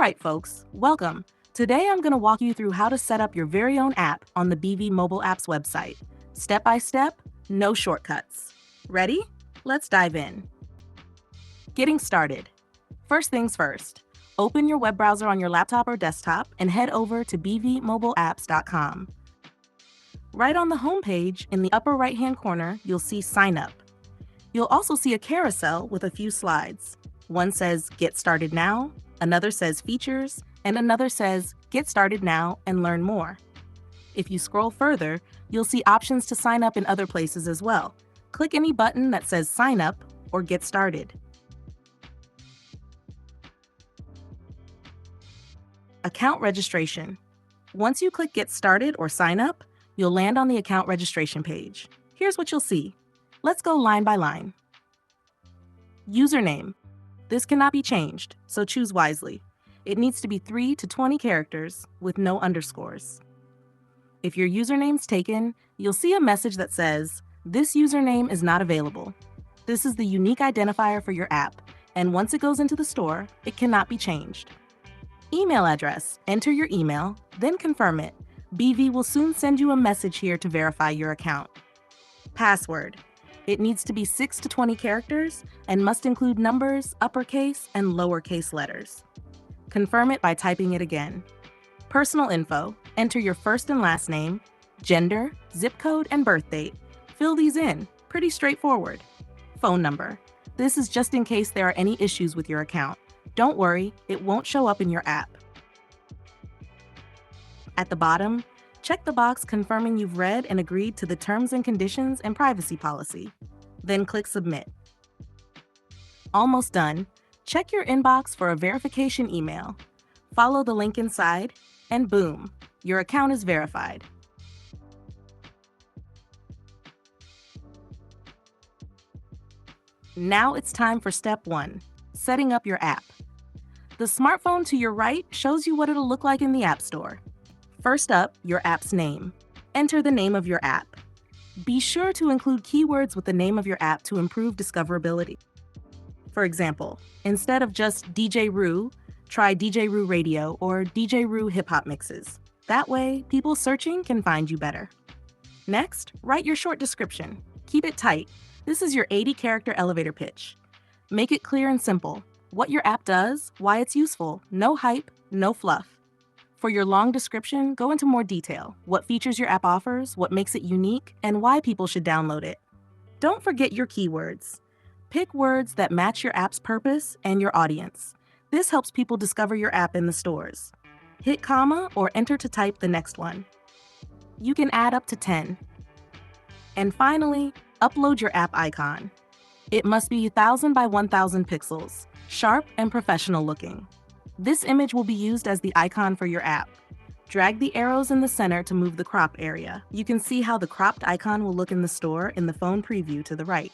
right, folks, welcome. Today I'm going to walk you through how to set up your very own app on the BV Mobile Apps website. Step by step, no shortcuts. Ready? Let's dive in. Getting started. First things first, open your web browser on your laptop or desktop and head over to bvmobileapps.com. Right on the home page, in the upper right-hand corner, you'll see Sign Up. You'll also see a carousel with a few slides. One says Get Started Now, another says Features, and another says Get Started Now and Learn More. If you scroll further, you'll see options to sign up in other places as well. Click any button that says Sign Up or Get Started. Account registration. Once you click Get Started or Sign Up, you'll land on the account registration page. Here's what you'll see. Let's go line by line. Username. This cannot be changed, so choose wisely. It needs to be 3 to 20 characters with no underscores. If your username's taken, you'll see a message that says, "This username is not available." This is the unique identifier for your app, and once it goes into the store, it cannot be changed. Email address. Enter your email, then confirm it. BV will soon send you a message here to verify your account. Password. It needs to be 6 to 20 characters and must include numbers, uppercase, and lowercase letters. Confirm it by typing it again. Personal info. Enter your first and last name, gender, zip code, and birth date. Fill these in. Pretty straightforward. Phone number. This is just in case there are any issues with your account. Don't worry, it won't show up in your app. At the bottom, check the box confirming you've read and agreed to the terms and conditions and privacy policy. Then click Submit. Almost done. Check your inbox for a verification email. Follow the link inside, and boom, your account is verified. Now it's time for step 1, setting up your app. The smartphone to your right shows you what it'll look like in the App Store. First up, your app's name. Enter the name of your app. Be sure to include keywords with the name of your app to improve discoverability. For example, instead of just DJ Roo, try DJ Roo Radio or DJ Roo Hip Hop Mixes. That way, people searching can find you better. Next, write your short description. Keep it tight. This is your 80-character elevator pitch. Make it clear and simple. What your app does, why it's useful. No hype, no fluff. For your long description, go into more detail. What features your app offers, what makes it unique, and why people should download it. Don't forget your keywords. Pick words that match your app's purpose and your audience. This helps people discover your app in the stores. Hit comma or enter to type the next one. You can add up to 10. And finally, upload your app icon. It must be 1000 by 1000 pixels, sharp and professional looking. This image will be used as the icon for your app. Drag the arrows in the center to move the crop area. You can see how the cropped icon will look in the store in the phone preview to the right.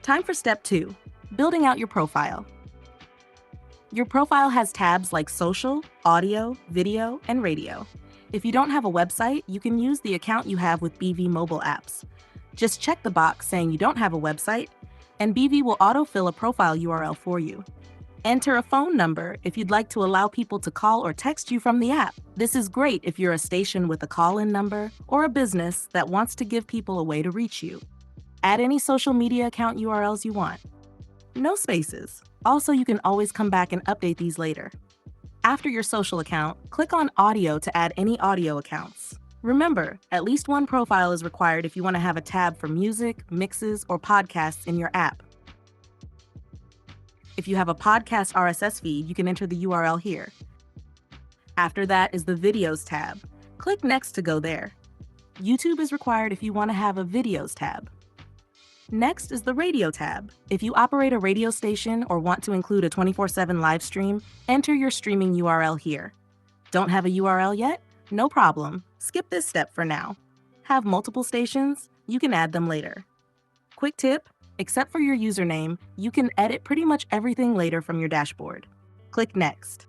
Time for step 2, building out your profile. Your profile has tabs like social, audio, video, and radio. If you don't have a website, you can use the account you have with BV Mobile Apps. Just check the box saying you don't have a website, and BV will autofill a profile URL for you. Enter a phone number if you'd like to allow people to call or text you from the app. This is great if you're a station with a call-in number or a business that wants to give people a way to reach you. Add any social media account URLs you want. No spaces. Also, you can always come back and update these later. After your social account, click on Audio to add any audio accounts. Remember, at least one profile is required if you want to have a tab for music, mixes, or podcasts in your app. If you have a podcast RSS feed, you can enter the URL here. After that is the Videos tab. Click Next to go there. YouTube is required if you want to have a Videos tab. Next is the Radio tab. If you operate a radio station or want to include a 24/7 live stream, enter your streaming URL here. Don't have a URL yet? No problem. Skip this step for now. Have multiple stations? You can add them later. Quick tip, except for your username, you can edit pretty much everything later from your dashboard. Click Next.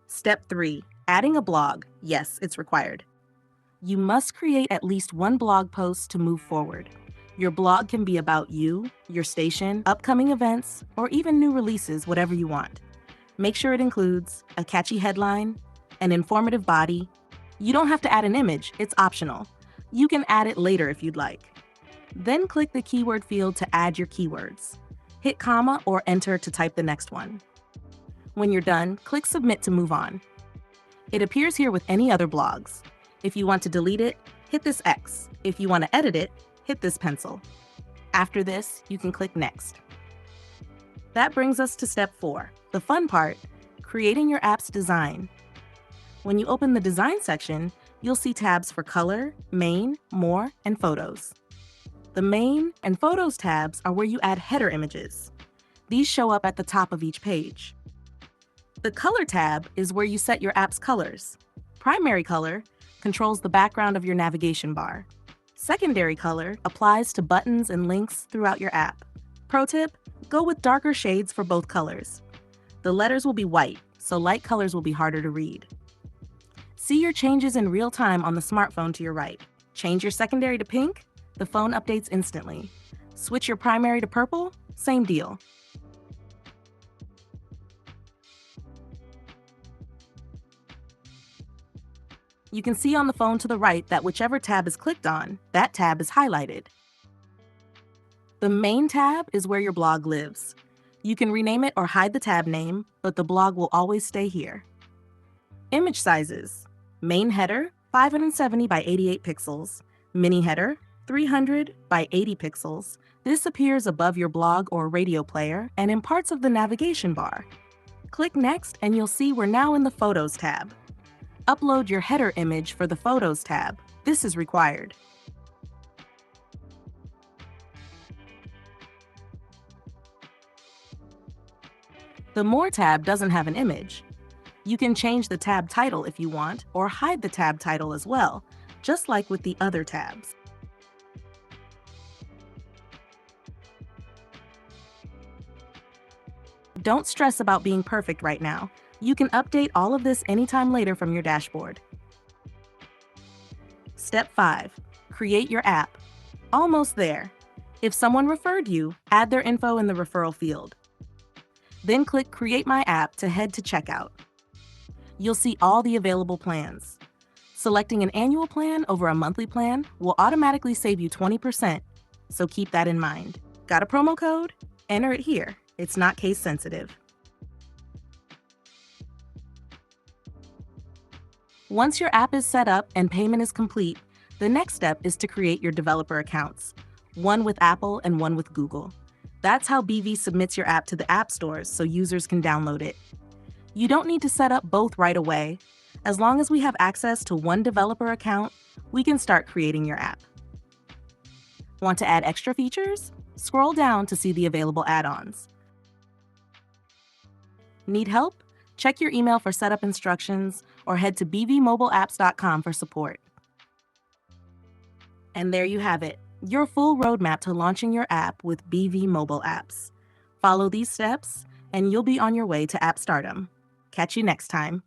Step 3, adding a blog. Yes, it's required. You must create at least one blog post to move forward. Your blog can be about you, your station, upcoming events, or even new releases, whatever you want. Make sure it includes a catchy headline, an informative body. You don't have to add an image, it's optional. You can add it later if you'd like. Then click the keyword field to add your keywords. Hit comma or enter to type the next one. When you're done, click submit to move on. It appears here with any other blogs. If you want to delete it, hit this X. If you want to edit it, hit this pencil. After this, you can click next. That brings us to step 4, the fun part, creating your app's design. When you open the design section, you'll see tabs for color, main, more, and photos. The main and photos tabs are where you add header images. These show up at the top of each page. The color tab is where you set your app's colors. Primary color controls the background of your navigation bar. Secondary color applies to buttons and links throughout your app. Pro tip, go with darker shades for both colors. The letters will be white, so light colors will be harder to read. See your changes in real time on the smartphone to your right. Change your secondary to pink, the phone updates instantly. Switch your primary to purple, same deal. You can see on the phone to the right that whichever tab is clicked on, that tab is highlighted. The main tab is where your blog lives. You can rename it or hide the tab name, but the blog will always stay here. Image sizes. Main header, 570 by 88 pixels. Mini header, 300 by 80 pixels. This appears above your blog or radio player and in parts of the navigation bar. Click Next and you'll see we're now in the Photos tab. Upload your header image for the Photos tab. This is required. The More tab doesn't have an image. You can change the tab title if you want, or hide the tab title as well, just like with the other tabs. Don't stress about being perfect right now. You can update all of this anytime later from your dashboard. Step 5. Create your app. Almost there. If someone referred you, add their info in the referral field. Then click Create My App to head to checkout. You'll see all the available plans. Selecting an annual plan over a monthly plan will automatically save you 20%, so keep that in mind. Got a promo code? Enter it here. It's not case sensitive. Once your app is set up and payment is complete, the next step is to create your developer accounts, one with Apple and one with Google. That's how BV submits your app to the app stores so users can download it. You don't need to set up both right away. As long as we have access to one developer account, we can start creating your app. Want to add extra features? Scroll down to see the available add-ons. Need help? Check your email for setup instructions or head to bvmobileapps.com for support. And there you have it, your full roadmap to launching your app with BV Mobile Apps. Follow these steps, and you'll be on your way to app stardom. Catch you next time.